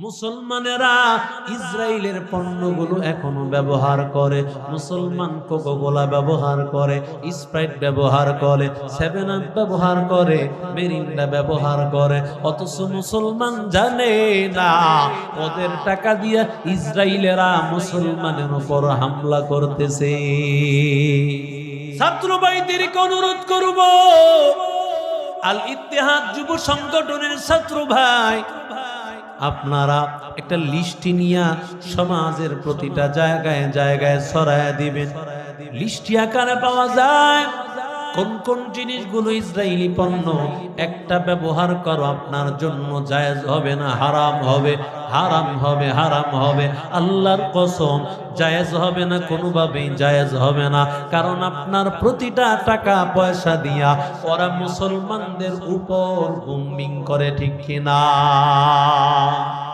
মুসলমানেরা ইসরায়েলের পণ্যগুলো এখনো ব্যবহার করে। মুসলমান কোকাকোলা ব্যবহার করে, স্প্রাইট ব্যবহার করে, 7 আপ ব্যবহার করে, মেরিন্ডা ব্যবহার করে। অথচ মুসলমান জানে না ওদের টাকা দিয়ে ইসরায়েলেরা মুসলমানের উপর হামলা করতেছে। ছাত্র ভাইদেরকে অনুরোধ করব, আল ইত্তেহাদ যুব সংগঠনের ছাত্র ভাই, আপনারা একটা লিস্টি নিয়ে সমাজের প্রতিটা জায়গায় জায়গায় ছড়ায় দিবেন। লিস্টি আকারে পাওয়া যায় কোন কোন জিনিসগুলো ইসরায়েলি পণ্য একটা ব্যবহার করো আপনার জন্য জায়েজ হবে না, হারাম হবে, হারাম হবে, হারাম হবে। আল্লাহর কসম জায়েজ হবে না, কোনোভাবেই জায়েজ হবে না। কারণ আপনার প্রতিটা টাকা পয়সা দিয়া ওরা মুসলমানদের উপর বোম্বিং করে, ঠিক কিনা?